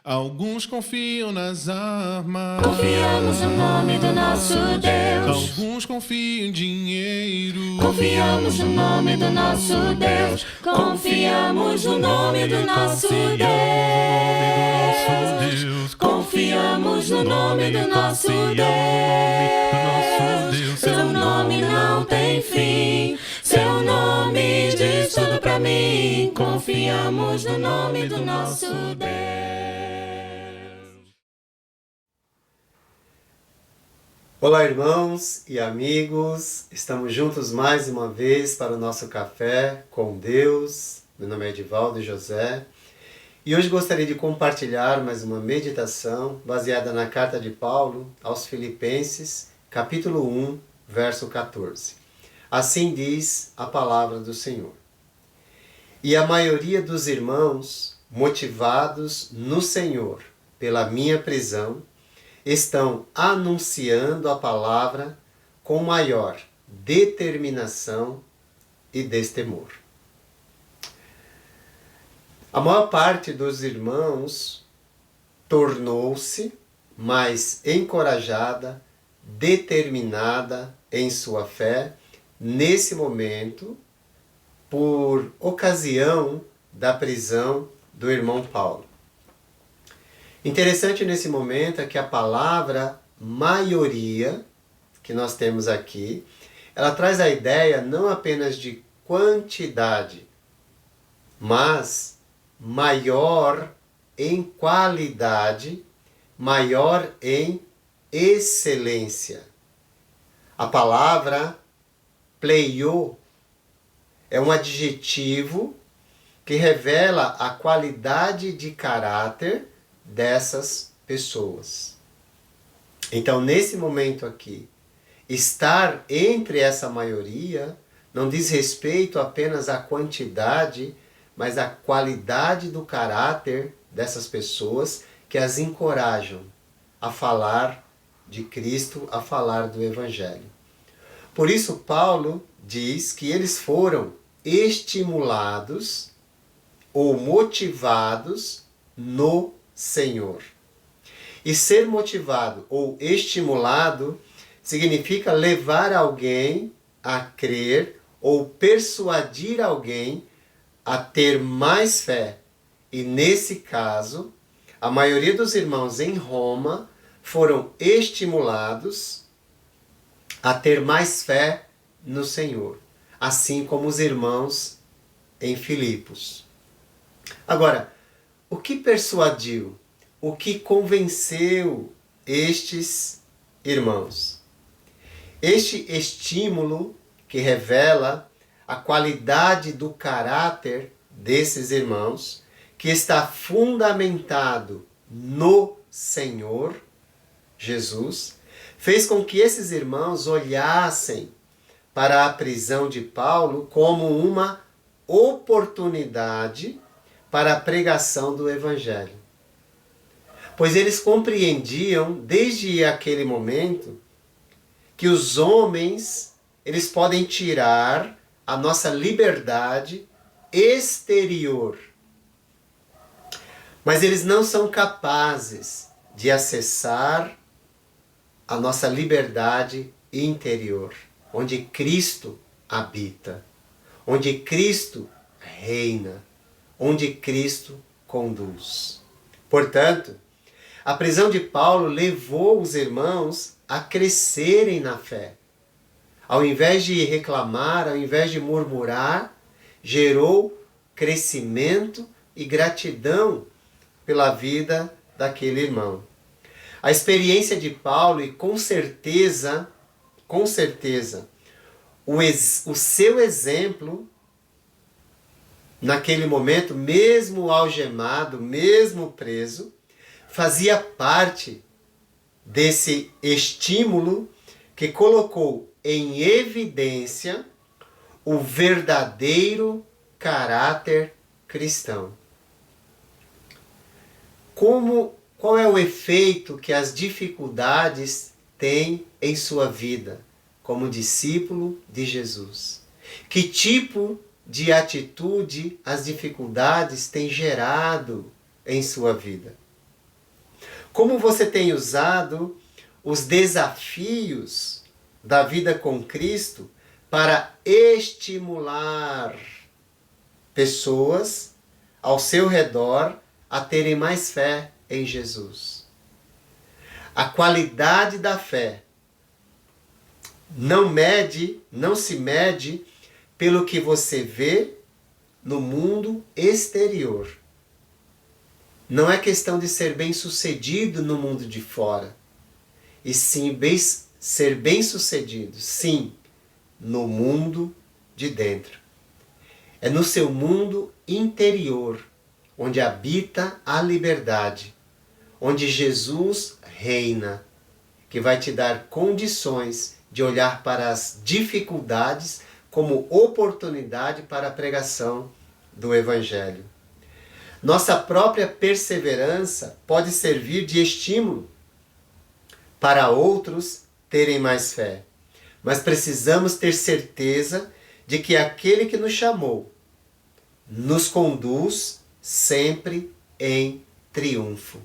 Alguns confiam nas armas. Confiamos no nome do nosso Deus. Alguns confiam em dinheiro. Confiamos no nome do nosso Deus. Confiamos no nome do nosso Deus. Confiamos no nome do nosso Deus. Seu nome não tem fim. Seu nome diz tudo pra mim. Confiamos no nome do nosso Deus. Olá, irmãos e amigos, estamos juntos mais uma vez para o nosso Café com Deus. Meu nome é Edivaldo José e hoje gostaria de compartilhar mais uma meditação baseada na carta de Paulo aos Filipenses, capítulo 1, verso 14. Assim diz a palavra do Senhor. E a maioria dos irmãos, motivados no Senhor pela minha prisão, estão anunciando a palavra com maior determinação e destemor. A maior parte dos irmãos tornou-se mais encorajada, determinada em sua fé nesse momento, por ocasião da prisão do irmão Paulo. Interessante nesse momento é que a palavra maioria, que nós temos aqui, ela traz a ideia não apenas de quantidade, mas maior em qualidade, maior em excelência. A palavra pleio é um adjetivo que revela a qualidade de caráter dessas pessoas. Então, nesse momento aqui, estar entre essa maioria não diz respeito apenas à quantidade, mas à qualidade do caráter dessas pessoas que as encorajam a falar de Cristo, a falar do Evangelho. Por isso, Paulo diz que eles foram estimulados ou motivados no Senhor. E ser motivado ou estimulado significa levar alguém a crer ou persuadir alguém a ter mais fé. E nesse caso, a maioria dos irmãos em Roma foram estimulados a ter mais fé no Senhor, assim como os irmãos em Filipos. Agora, o que persuadiu, o que convenceu estes irmãos? Este estímulo que revela a qualidade do caráter desses irmãos, que está fundamentado no Senhor Jesus, fez com que esses irmãos olhassem para a prisão de Paulo como uma oportunidade para a pregação do Evangelho. Pois eles compreendiam, desde aquele momento, que os homens, eles podem tirar a nossa liberdade exterior, mas eles não são capazes de acessar a nossa liberdade interior, onde Cristo habita, onde Cristo reina, onde Cristo conduz. Portanto, a prisão de Paulo levou os irmãos a crescerem na fé. Ao invés de reclamar, ao invés de murmurar, gerou crescimento e gratidão pela vida daquele irmão. A experiência de Paulo e com certeza, o seu exemplo naquele momento, mesmo algemado, mesmo preso, fazia parte desse estímulo que colocou em evidência o verdadeiro caráter cristão. Qual é o efeito que as dificuldades têm em sua vida como discípulo de Jesus? Que tipo de atitude as dificuldades têm gerado em sua vida? Como você tem usado os desafios da vida com Cristo para estimular pessoas ao seu redor a terem mais fé em Jesus? A qualidade da fé não se mede pelo que você vê no mundo exterior. Não é questão de ser bem-sucedido no mundo de fora, e sim ser bem-sucedido, sim, no mundo de dentro. É no seu mundo interior, onde habita a liberdade, onde Jesus reina, que vai te dar condições de olhar para as dificuldades como oportunidade para a pregação do Evangelho. Nossa própria perseverança pode servir de estímulo para outros terem mais fé. Mas precisamos ter certeza de que aquele que nos chamou nos conduz sempre em triunfo.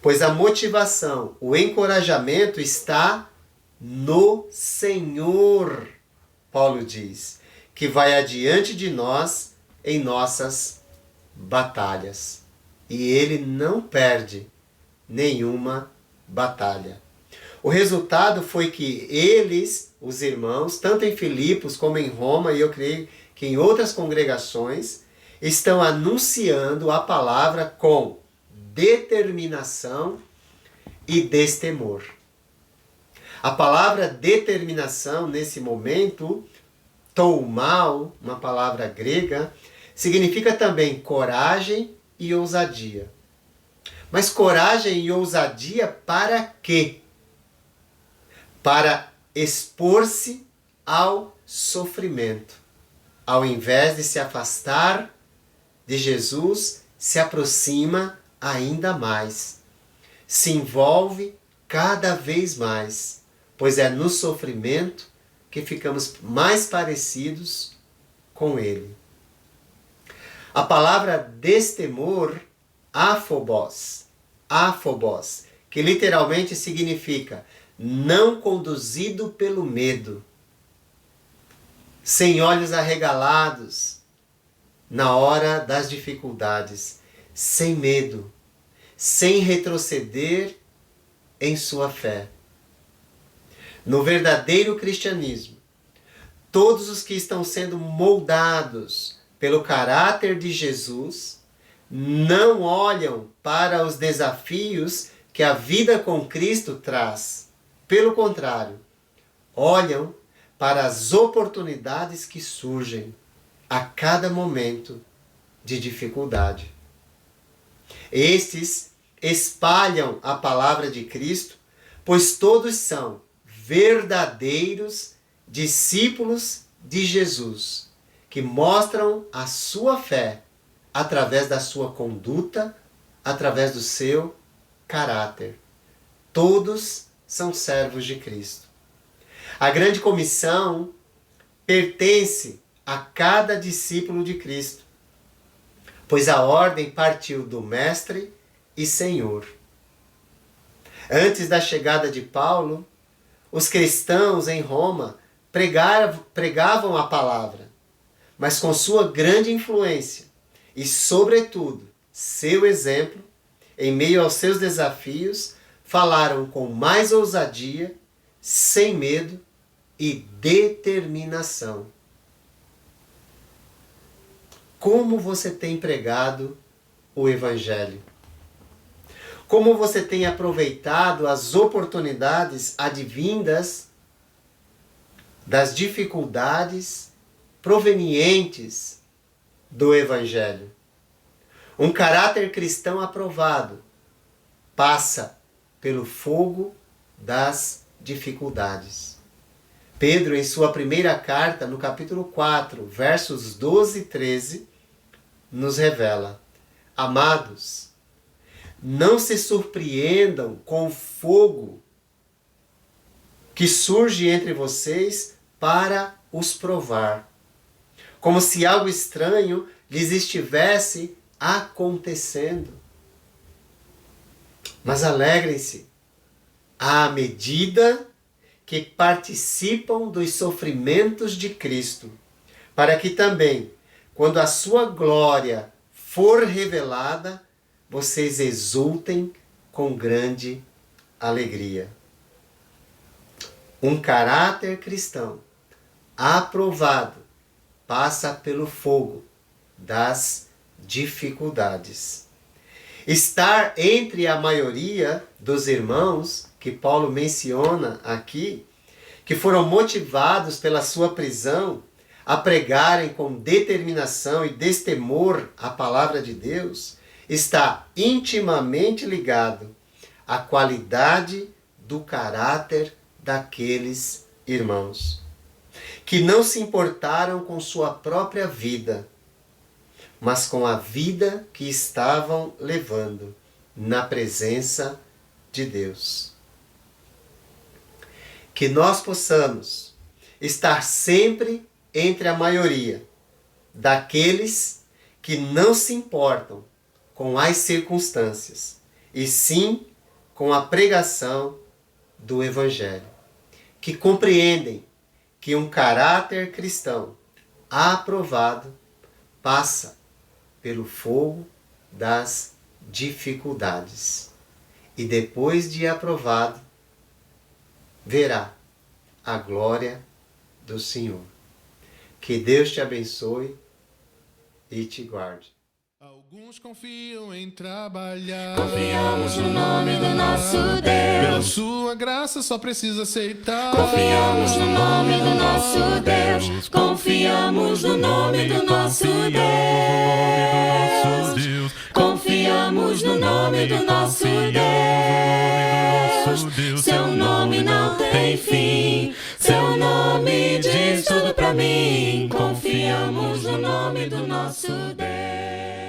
Pois a motivação, o encorajamento está no Senhor, Paulo diz, que vai adiante de nós em nossas batalhas. E ele não perde nenhuma batalha. O resultado foi que eles, os irmãos, tanto em Filipos como em Roma, e eu creio que em outras congregações, estão anunciando a palavra com determinação e destemor. A palavra determinação, nesse momento, toumao, uma palavra grega, significa também coragem e ousadia. Mas coragem e ousadia para quê? Para expor-se ao sofrimento. Ao invés de se afastar de Jesus, se aproxima ainda mais. Se envolve cada vez mais, pois é no sofrimento que ficamos mais parecidos com Ele. A palavra destemor, afobos, que literalmente significa não conduzido pelo medo, sem olhos arregalados na hora das dificuldades, sem medo, sem retroceder em sua fé. No verdadeiro cristianismo, todos os que estão sendo moldados pelo caráter de Jesus não olham para os desafios que a vida com Cristo traz. Pelo contrário, olham para as oportunidades que surgem a cada momento de dificuldade. Estes espalham a palavra de Cristo, pois todos são verdadeiros discípulos de Jesus, que mostram a sua fé através da sua conduta, através do seu caráter. Todos são servos de Cristo. A grande comissão pertence a cada discípulo de Cristo, pois a ordem partiu do Mestre e Senhor. Antes da chegada de Paulo, os cristãos em Roma pregavam a palavra, mas com sua grande influência e, sobretudo, seu exemplo, em meio aos seus desafios, falaram com mais ousadia, sem medo e determinação. Como você tem pregado o Evangelho? Como você tem aproveitado as oportunidades advindas das dificuldades provenientes do Evangelho? Um caráter cristão aprovado passa pelo fogo das dificuldades. Pedro, em sua primeira carta, no capítulo 4, versos 12 e 13, nos revela: amados, não se surpreendam com o fogo que surge entre vocês para os provar, como se algo estranho lhes estivesse acontecendo. Mas alegrem-se à medida que participam dos sofrimentos de Cristo, para que também, quando a sua glória for revelada, vocês exultem com grande alegria. Um caráter cristão aprovado passa pelo fogo das dificuldades. Estar entre a maioria dos irmãos que Paulo menciona aqui, que foram motivados pela sua prisão a pregarem com determinação e destemor a palavra de Deus, está intimamente ligado à qualidade do caráter daqueles irmãos, que não se importaram com sua própria vida, mas com a vida que estavam levando na presença de Deus. Que nós possamos estar sempre entre a maioria daqueles que não se importam com as circunstâncias, e sim com a pregação do Evangelho, que compreendem que um caráter cristão aprovado passa pelo fogo das dificuldades e depois de aprovado verá a glória do Senhor. Que Deus te abençoe e te guarde. Alguns confiam em trabalhar. Confiamos no nome do nosso Pela Deus. sua graça só precisa aceitar. Confiamos no nome do nosso Deus. Confiamos no nome do nosso Deus. Confiamos no nome do nosso Deus. Seu nome não tem fim. Seu nome diz tudo pra mim. Confiamos no nome do nosso Deus.